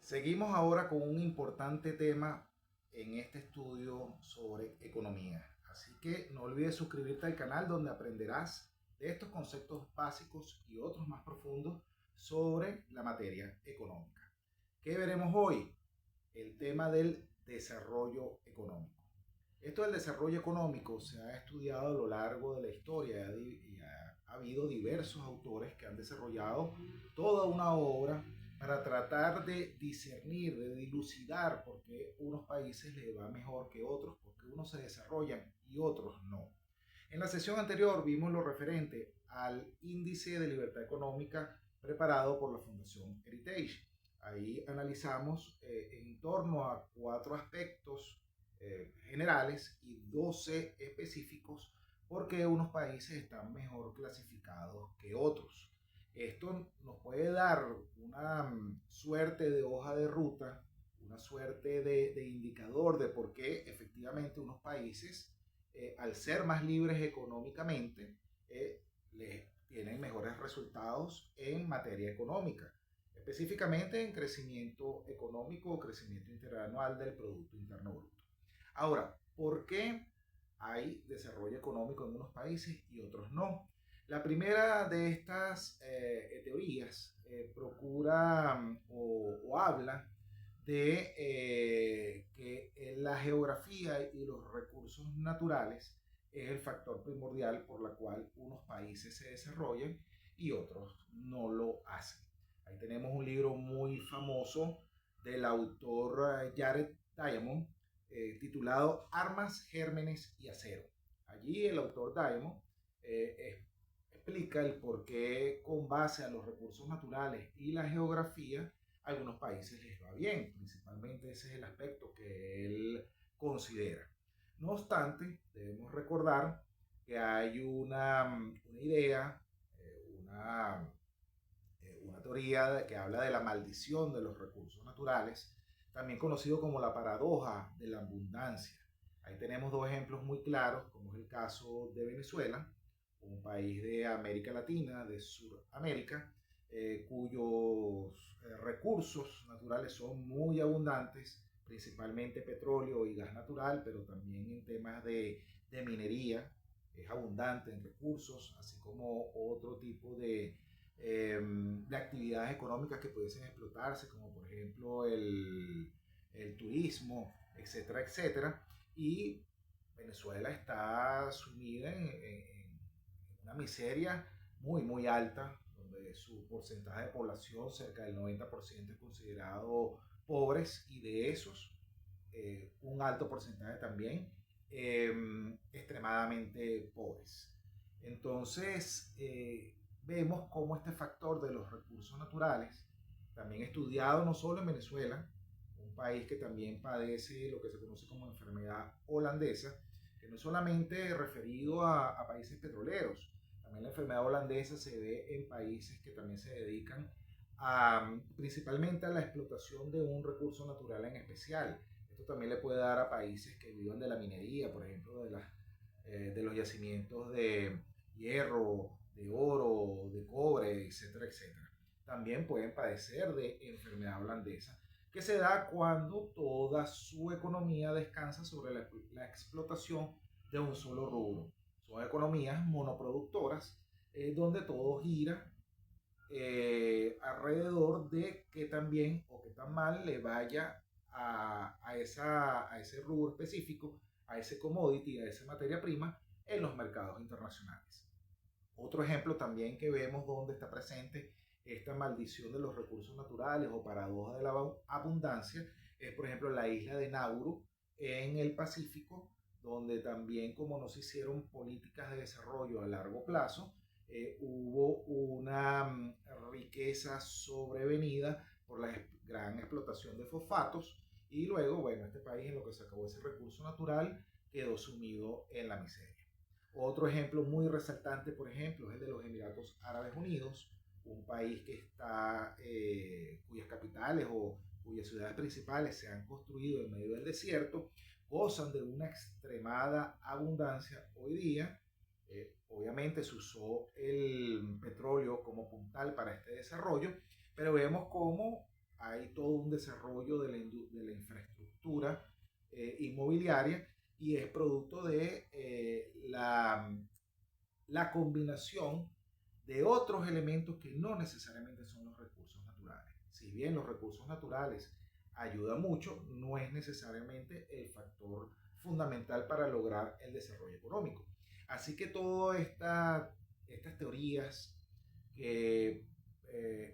Seguimos ahora con un importante tema en este estudio sobre economía. Así que no olvides suscribirte al canal donde aprenderás de estos conceptos básicos y otros más profundos sobre la materia económica. ¿Qué veremos hoy? El tema del desarrollo económico. Esto del desarrollo económico se ha estudiado a lo largo de la historia y ha habido diversos autores que han desarrollado toda una obra para tratar de discernir, de dilucidar por qué unos países les va mejor que otros, por qué unos se desarrollan y otros no. En la sesión anterior vimos lo referente al índice de libertad económica preparado por la Fundación Heritage. Ahí analizamos en torno a 4 aspectos generales y 12 específicos porque unos países están mejor clasificados que otros. Esto nos puede dar una suerte de hoja de ruta, una suerte de indicador de por qué efectivamente unos países, al ser más libres económicamente, tienen mejores resultados en materia económica, específicamente en crecimiento económico o crecimiento interanual del Producto Interno Bruto. Ahora, ¿por qué hay desarrollo económico en unos países y otros no? La primera de estas teorías procura o habla de que la geografía y los recursos naturales es el factor primordial por la cual unos países se desarrollan y otros no lo hacen. Ahí tenemos un libro muy famoso del autor Jared Diamond, titulado Armas, Gérmenes y Acero. Allí el autor Diamond explica el por qué con base a los recursos naturales y la geografía a algunos países les va bien. Principalmente ese es el aspecto que él considera. No obstante, debemos recordar que hay una idea, una teoría que habla de la maldición de los recursos naturales, también conocido como la paradoja de la abundancia. Ahí tenemos dos ejemplos muy claros, como es el caso de Venezuela, un país de América Latina, de Sudamérica, cuyos recursos naturales son muy abundantes, principalmente petróleo y gas natural, pero también en temas de minería, es abundante en recursos, así como otro tipo de actividades económicas que pudiesen explotarse, como por ejemplo el turismo, etcétera, etcétera. Y Venezuela está sumida en una miseria muy, muy alta, donde su porcentaje de población, cerca del 90%, es considerado pobres, y de esos, un alto porcentaje también extremadamente pobres. Entonces, vemos cómo este factor de los recursos naturales, también estudiado no solo en Venezuela, un país que también padece lo que se conoce como enfermedad holandesa, que no es solamente referido a países petroleros, también la enfermedad holandesa se ve en países que también se dedican principalmente a la explotación de un recurso natural en especial. Esto también le puede dar a países que vivan de la minería, por ejemplo, de los yacimientos de hierro, de oro, de cobre, etcétera, etcétera. También pueden padecer de enfermedad holandesa, que se da cuando toda su economía descansa sobre la explotación de un solo rubro. Son economías monoproductoras, donde todo gira alrededor de qué tan bien o qué tan mal le vaya a ese rubro específico, a ese commodity, a esa materia prima en los mercados internacionales. Otro ejemplo también que vemos donde está presente esta maldición de los recursos naturales o paradoja de la abundancia es, por ejemplo, la isla de Nauru en el Pacífico, donde también, como no se hicieron políticas de desarrollo a largo plazo, hubo una riqueza sobrevenida por la gran explotación de fosfatos, y luego, bueno, este país, en lo que se acabó ese recurso natural, quedó sumido en la miseria. Otro ejemplo muy resaltante, por ejemplo, es el de los Emiratos Árabes Unidos, un país que está, cuyas capitales o cuyas ciudades principales se han construido en medio del desierto, gozan de una extremada abundancia hoy día. Obviamente se usó el petróleo como puntal para este desarrollo, pero vemos cómo hay todo un desarrollo de la infraestructura inmobiliaria y es producto de la combinación de otros elementos que no necesariamente son los recursos naturales. Si bien los recursos naturales ayudan mucho, no es necesariamente el factor fundamental para lograr el desarrollo económico. Así que todas estas teorías que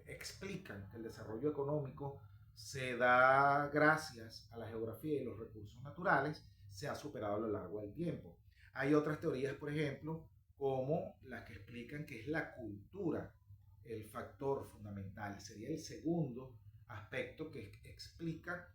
explican que el desarrollo económico se da gracias a la geografía y los recursos naturales, se ha superado a lo largo del tiempo. Hay otras teorías, por ejemplo, como las que explican que es la cultura el factor fundamental. Sería el segundo aspecto que explica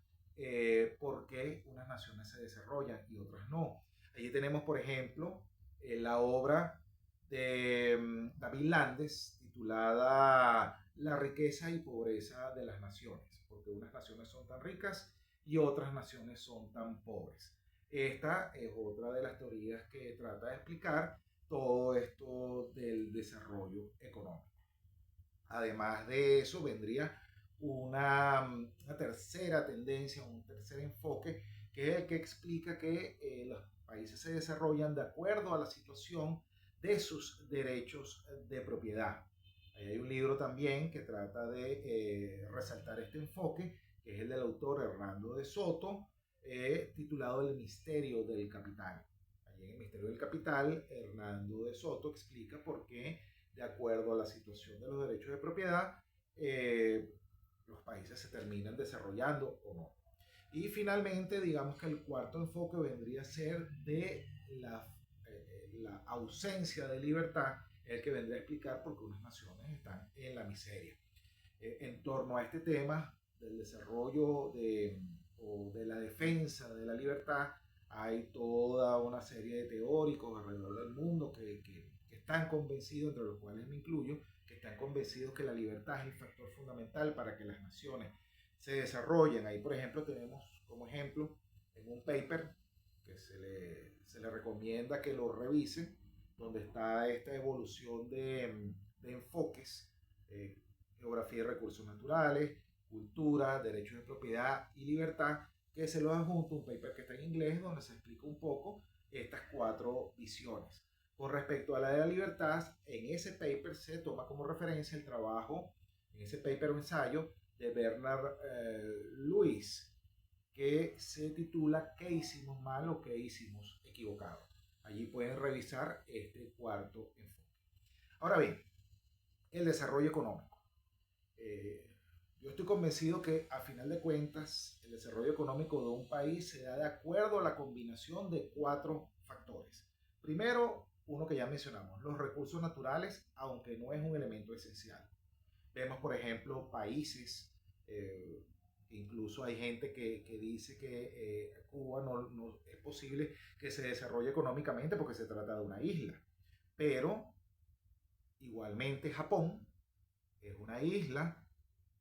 por qué unas naciones se desarrollan y otras no. Allí tenemos, por ejemplo, la obra de David Landes titulada La riqueza y pobreza de las naciones, porque unas naciones son tan ricas y otras naciones son tan pobres. Esta es otra de las teorías que trata de explicar todo esto del desarrollo económico. Además de eso, vendría una tercera tendencia, un tercer enfoque, que es el que explica que los países se desarrollan de acuerdo a la situación de sus derechos de propiedad. Hay un libro también que trata de resaltar este enfoque, que es el del autor Hernando de Soto, titulado El misterio del capital. Allí en El misterio del capital, Hernando de Soto explica por qué, de acuerdo a la situación de los derechos de propiedad, los países se terminan desarrollando o no. Y finalmente, digamos que el cuarto enfoque vendría a ser de la ausencia de libertad, el que vendría a explicar por qué unas naciones están en la miseria. En torno a este tema del desarrollo o de la defensa de la libertad, hay toda una serie de teóricos alrededor del mundo que están convencidos, entre los cuales me incluyo, que están convencidos que la libertad es el factor fundamental para que las naciones se desarrollen. Ahí, por ejemplo, tenemos como ejemplo en un paper que se le recomienda que lo revisen, donde está esta evolución de enfoques, geografía y recursos naturales, cultura, derechos de propiedad y libertad, que se lo adjunto un paper que está en inglés, donde se explica un poco estas cuatro visiones. Con respecto a la de la libertad, en ese paper se toma como referencia el trabajo, en ese paper o ensayo, de Bernard Lewis, que se titula ¿Qué hicimos mal o qué hicimos equivocado? Allí pueden revisar este cuarto enfoque. Ahora bien, el desarrollo económico. Yo estoy convencido que a final de cuentas el desarrollo económico de un país se da de acuerdo a la combinación de cuatro factores. Primero, uno que ya mencionamos, los recursos naturales, aunque no es un elemento esencial. Vemos, por ejemplo, países, incluso hay gente que dice que Cuba no es posible que se desarrolle económicamente porque se trata de una isla. Pero igualmente Japón es una isla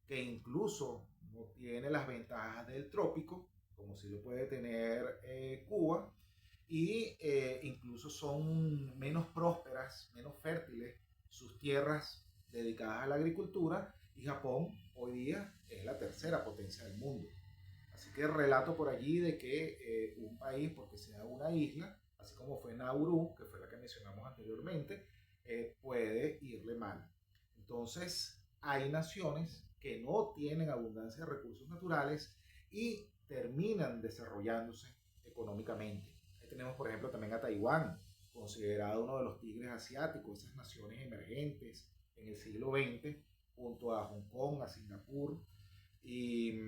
que incluso no tiene las ventajas del trópico, como si lo puede tener Cuba, y incluso son menos prósperas, menos fértiles sus tierras dedicadas a la agricultura, y Japón hoy día es la tercera potencia del mundo. Así que relato por allí de que un país, porque sea una isla, así como fue Nauru, que fue la que mencionamos anteriormente, puede irle mal. Entonces, hay naciones que no tienen abundancia de recursos naturales y terminan desarrollándose económicamente. Ahí tenemos, por ejemplo, también a Taiwán, considerado uno de los tigres asiáticos, esas naciones emergentes en el siglo XX, junto a Hong Kong, a Singapur y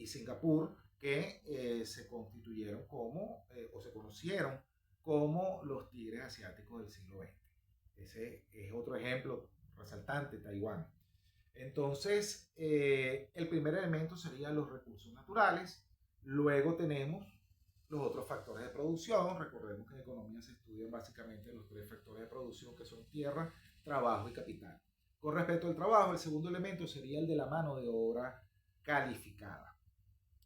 Singapur, que se constituyeron como, o se conocieron como los tigres asiáticos del siglo XX. Ese es otro ejemplo resaltante, Taiwán. Entonces, el primer elemento serían los recursos naturales. Luego tenemos los otros factores de producción. Recordemos que en economía se estudian básicamente los tres factores de producción, que son tierra, trabajo y capital. Con respecto al trabajo, el segundo elemento sería el de la mano de obra calificada.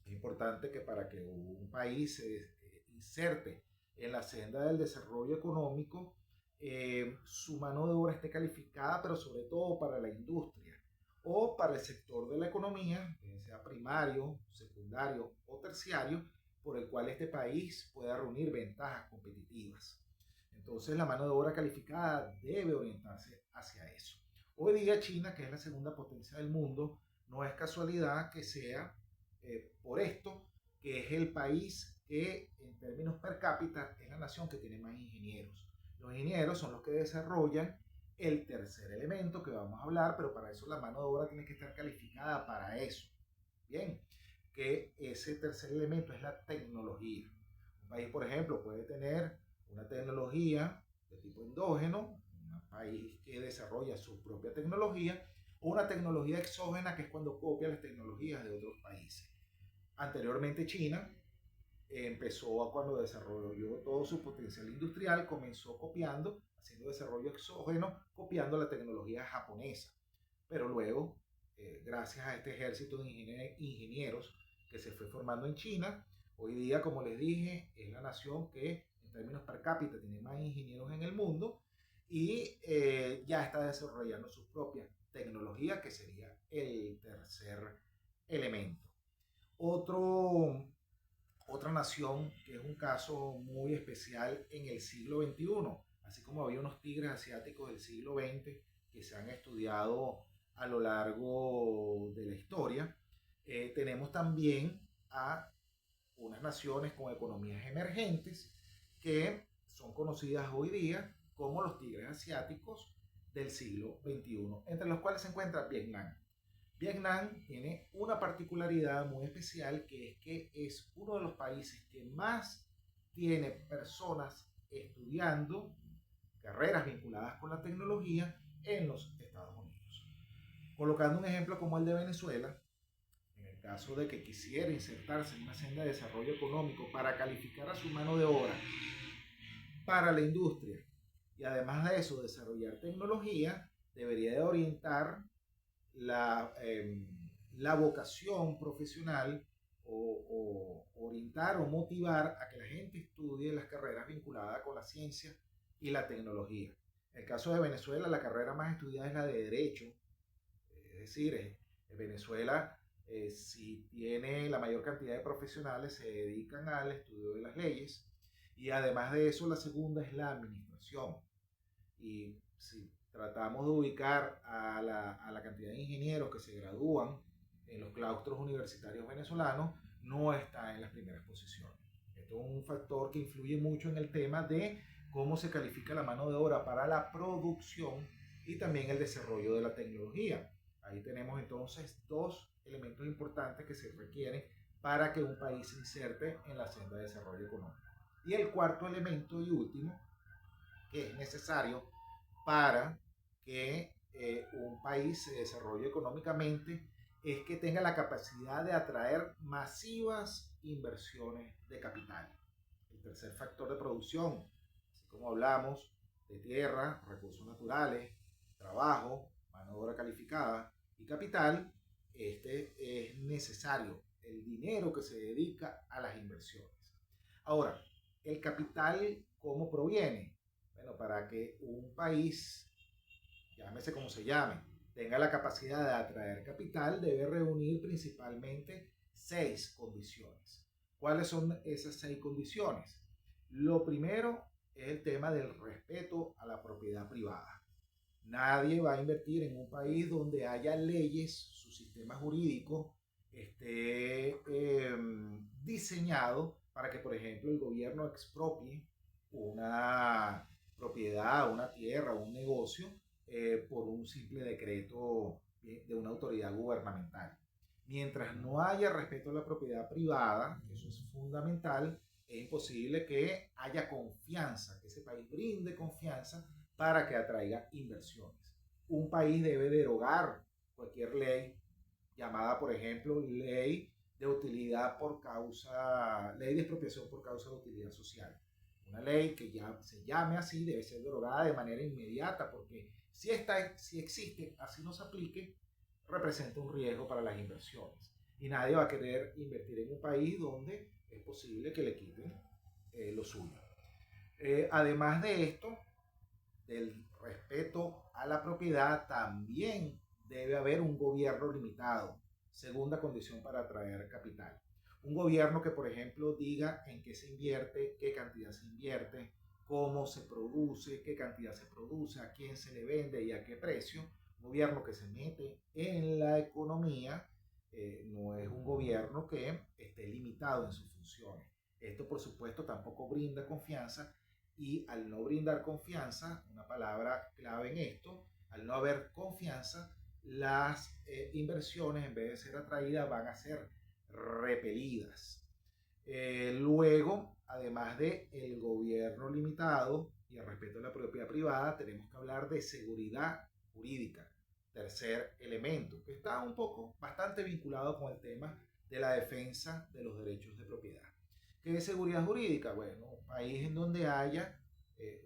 Es importante que para que un país se inserte en la senda del desarrollo económico, su mano de obra esté calificada, pero sobre todo para la industria. o para el sector de la economía, sea primario, secundario o terciario, por el cual este país pueda reunir ventajas competitivas. Entonces la mano de obra calificada debe orientarse hacia eso. Hoy día China, que es la segunda potencia del mundo, no es casualidad que sea por esto que es el país que en términos per cápita es la nación que tiene más ingenieros. Los ingenieros son los que desarrollan el tercer elemento que vamos a hablar, pero para eso la mano de obra tiene que estar calificada para eso. Bien, que ese tercer elemento es la tecnología. Un país, por ejemplo, puede tener una tecnología de tipo endógeno, un país que desarrolla su propia tecnología, o una tecnología exógena, que es cuando copia las tecnologías de otros países. Anteriormente China empezó cuando desarrolló todo su potencial industrial, comenzó copiando, haciendo desarrollo exógeno, copiando la tecnología japonesa. Pero luego, gracias a este ejército de ingenieros que se fue formando en China, hoy día, como les dije, es la nación que en términos per cápita tiene más ingenieros en el mundo y ya está desarrollando su propia tecnología, que sería el tercer elemento. Otra nación que es un caso muy especial en el siglo XXI, así como había unos tigres asiáticos del siglo XX que se han estudiado a lo largo de la historia, tenemos también a unas naciones con economías emergentes que son conocidas hoy día como los tigres asiáticos del siglo XXI, entre los cuales se encuentra Vietnam. Vietnam tiene una particularidad muy especial, que es que es uno de los países que más tiene personas estudiando carreras vinculadas con la tecnología en los Estados Unidos. Colocando un ejemplo como el de Venezuela, en el caso de que quisiera insertarse en una senda de desarrollo económico para calificar a su mano de obra para la industria y además de eso desarrollar tecnología, debería de orientar la vocación profesional o orientar o motivar a que la gente estudie las carreras vinculadas con la ciencia y la tecnología. En el caso de Venezuela, la carrera más estudiada es la de Derecho, es decir, Venezuela, si tiene la mayor cantidad de profesionales, se dedican al estudio de las leyes, y además de eso, la segunda es la administración. Y si tratamos de ubicar a la cantidad de ingenieros que se gradúan en los claustros universitarios venezolanos, no está en las primeras posiciones. Esto es un factor que influye mucho en el tema de cómo se califica la mano de obra para la producción y también el desarrollo de la tecnología. Ahí tenemos entonces dos elementos importantes que se requieren para que un país se inserte en la senda de desarrollo económico. Y el cuarto elemento y último que es necesario para que un país se desarrolle económicamente es que tenga la capacidad de atraer masivas inversiones de capital. El tercer factor de producción, así como hablamos de tierra, recursos naturales, trabajo, mano de obra calificada y capital, este es necesario, el dinero que se dedica a las inversiones. Ahora, el capital, ¿cómo proviene? Bueno, para que un país, llámese como se llame, tenga la capacidad de atraer capital, debe reunir principalmente 6 condiciones. ¿Cuáles son esas 6 condiciones? Lo primero es el tema del respeto a la propiedad privada. Nadie va a invertir en un país donde haya leyes, su sistema jurídico esté diseñado para que, por ejemplo, el gobierno expropie una propiedad, una tierra, un negocio por un simple decreto de una autoridad gubernamental. Mientras no haya respeto a la propiedad privada, eso es fundamental, es imposible que haya confianza, que ese país brinde confianza para que atraiga inversiones. Un país debe derogar cualquier ley llamada, por ejemplo, ley de utilidad por causa, ley de expropiación por causa de utilidad social. Una ley que ya se llame así debe ser derogada de manera inmediata, porque si existe, así no se aplique, representa un riesgo para las inversiones. Y nadie va a querer invertir en un país donde es posible que le quiten lo suyo. Además de esto, del respeto a la propiedad, también debe haber un gobierno limitado. Segunda condición para atraer capital. Un gobierno que, por ejemplo, diga en qué se invierte, qué cantidad se invierte, cómo se produce, qué cantidad se produce, a quién se le vende y a qué precio. Un gobierno que se mete en la economía, no es un gobierno que esté limitado en sus funciones. Esto, por supuesto, tampoco brinda confianza, y al no brindar confianza, una palabra clave en esto, al no haber confianza, las inversiones, en vez de ser atraídas, van a ser repelidas. Luego, además de el gobierno limitado y el respeto de la propiedad privada, tenemos que hablar de seguridad jurídica. Tercer elemento, que está un poco, bastante vinculado con el tema de la defensa de los derechos de propiedad. ¿Qué es seguridad jurídica? Bueno, un país en donde haya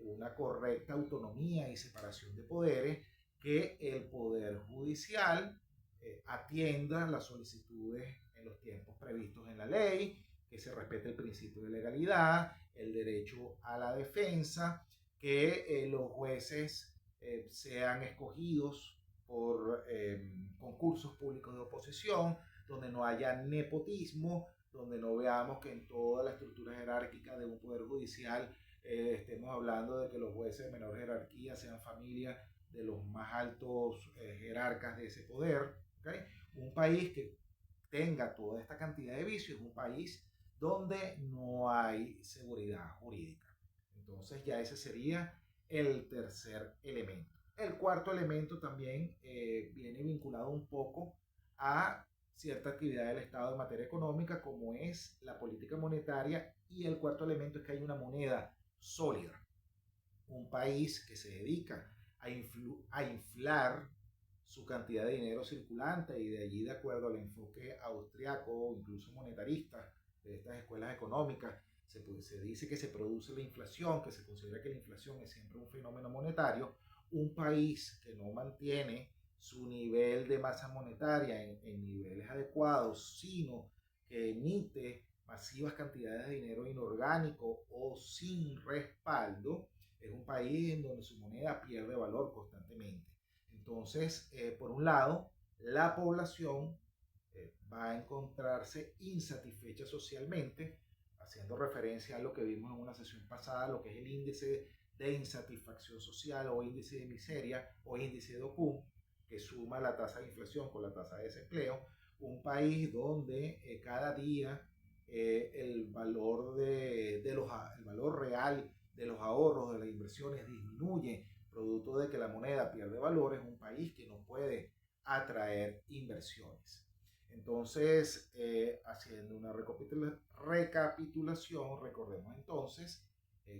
una correcta autonomía y separación de poderes, que el poder judicial atienda las solicitudes en los tiempos previstos en la ley, que se respete el principio de legalidad, el derecho a la defensa, que los jueces sean escogidos por concursos públicos de oposición, donde no haya nepotismo, donde no veamos que en toda la estructura jerárquica de un poder judicial estemos hablando de que los jueces de menor jerarquía sean familia de los más altos jerarcas de ese poder. ¿Okay? Un país que tenga toda esta cantidad de vicios es un país donde no hay seguridad jurídica. Entonces ya ese sería el tercer elemento. El cuarto elemento también viene vinculado un poco a cierta actividad del Estado en materia económica, como es la política monetaria, y el cuarto elemento es que hay una moneda sólida. Un país que se dedica a inflar su cantidad de dinero circulante, y de allí, de acuerdo al enfoque austriaco o incluso monetarista de estas escuelas económicas, se dice que se produce la inflación, que se considera que la inflación es siempre un fenómeno monetario. Un país que no mantiene su nivel de masa monetaria en niveles adecuados, sino que emite masivas cantidades de dinero inorgánico o sin respaldo, es un país en donde su moneda pierde valor constantemente. Entonces, por un lado, la población va a encontrarse insatisfecha socialmente, haciendo referencia a lo que vimos en una sesión pasada, lo que es el índice de insatisfacción social o índice de miseria o índice de Ocum, que suma la tasa de inflación con la tasa de desempleo. Un país donde cada día el valor el valor real de los ahorros, de las inversiones, disminuye, producto de que la moneda pierde valor. Es un país que no puede atraer inversiones. Entonces, haciendo una recapitulación, recordemos entonces: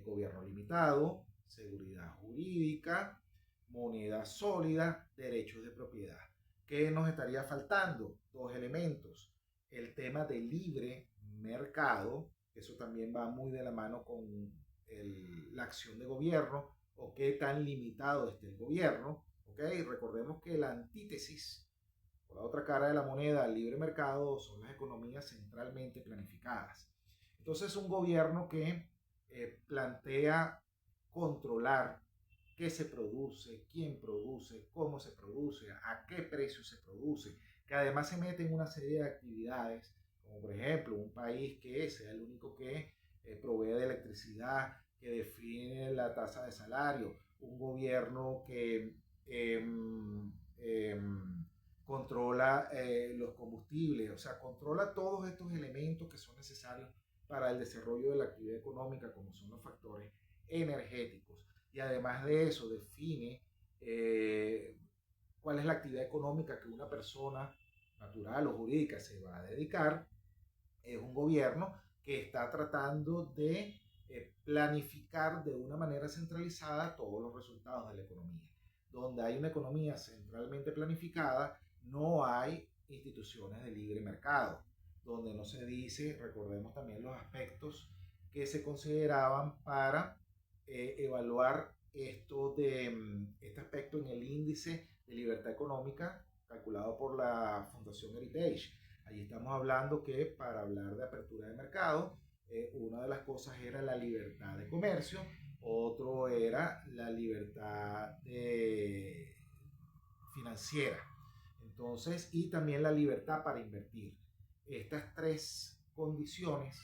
gobierno limitado, seguridad jurídica, moneda sólida, derechos de propiedad. ¿Qué nos estaría faltando? Dos elementos: el tema del libre mercado, eso también va muy de la mano con la acción de gobierno, o qué tan limitado esté el gobierno. ¿Okay? Recordemos que la antítesis, por la otra cara de la moneda, al libre mercado, son las economías centralmente planificadas. Entonces, un gobierno que plantea controlar qué se produce, quién produce, cómo se produce, a qué precio se produce, que además se mete en una serie de actividades, como por ejemplo un país que sea el único que provee de electricidad, que define la tasa de salario, un gobierno que controla los combustibles, o sea, controla todos estos elementos que son necesarios para el desarrollo de la actividad económica, como son los factores energéticos. Y además de eso, define cuál es la actividad económica que una persona natural o jurídica se va a dedicar. Es un gobierno que está tratando de planificar de una manera centralizada todos los resultados de la economía. Donde hay una economía centralmente planificada, no hay instituciones de libre mercado. Donde no se dice, recordemos también los aspectos que se consideraban para evaluar este aspecto en el índice de libertad económica calculado por la Fundación Heritage. Allí estamos hablando que, para hablar de apertura de mercado, una de las cosas era la libertad de comercio, otro era la libertad financiera. Entonces, y también la libertad para invertir. Estas tres condiciones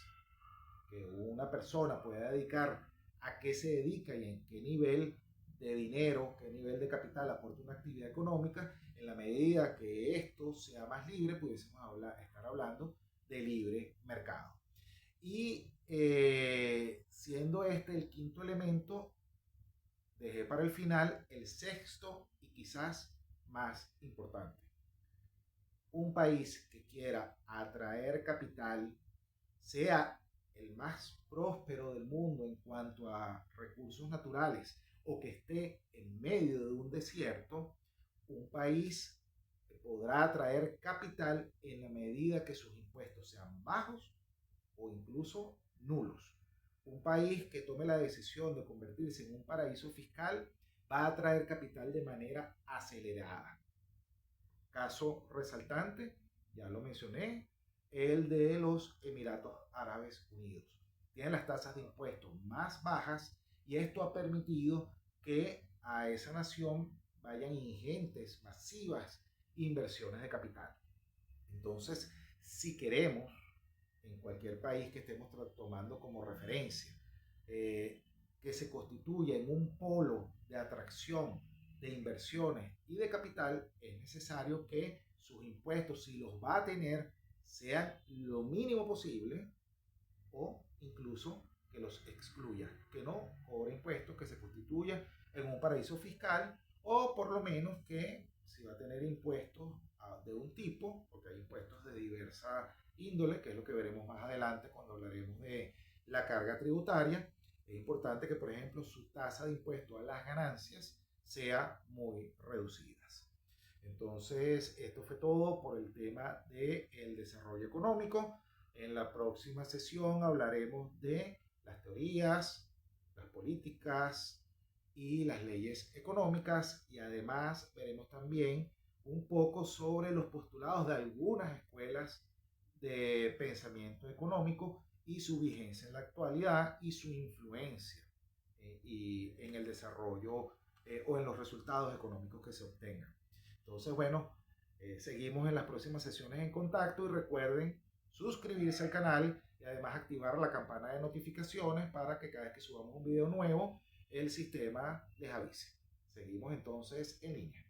que una persona puede dedicar, a qué se dedica y en qué nivel de dinero, qué nivel de capital aporta una actividad económica, en la medida que esto sea más libre, pudiésemos estar hablando de libre mercado. Y siendo este el quinto elemento, dejé para el final el sexto y quizás más importante. Un país que quiera atraer capital, sea el más próspero del mundo en cuanto a recursos naturales o que esté en medio de un desierto, un país podrá atraer capital en la medida que sus impuestos sean bajos o incluso nulos. Un país que tome la decisión de convertirse en un paraíso fiscal va a atraer capital de manera acelerada. Caso resaltante, ya lo mencioné, el de los Emiratos Árabes Unidos. Tienen las tasas de impuestos más bajas y esto ha permitido que a esa nación vayan ingentes, masivas inversiones de capital. Entonces, si queremos, en cualquier país que estemos tomando como referencia, que se constituya en un polo de atracción de inversiones y de capital, es necesario que sus impuestos, si los va a tener, sean lo mínimo posible o incluso que los excluya, que no cobre impuestos, que se constituya en un paraíso fiscal o por lo menos que si va a tener impuestos de un tipo, porque hay impuestos de diversa índole, que es lo que veremos más adelante cuando hablaremos de la carga tributaria, es importante que, por ejemplo, su tasa de impuesto a las ganancias sea muy reducida. Entonces, esto fue todo por el tema del desarrollo económico. En la próxima sesión hablaremos de las teorías, las políticas y las leyes económicas y además veremos también un poco sobre los postulados de algunas escuelas de pensamiento económico y su vigencia en la actualidad y su influencia y en el desarrollo o en los resultados económicos que se obtengan. Entonces, bueno, seguimos en las próximas sesiones en contacto y recuerden suscribirse al canal y además activar la campana de notificaciones para que cada vez que subamos un video nuevo, el sistema les avise. Seguimos entonces en línea.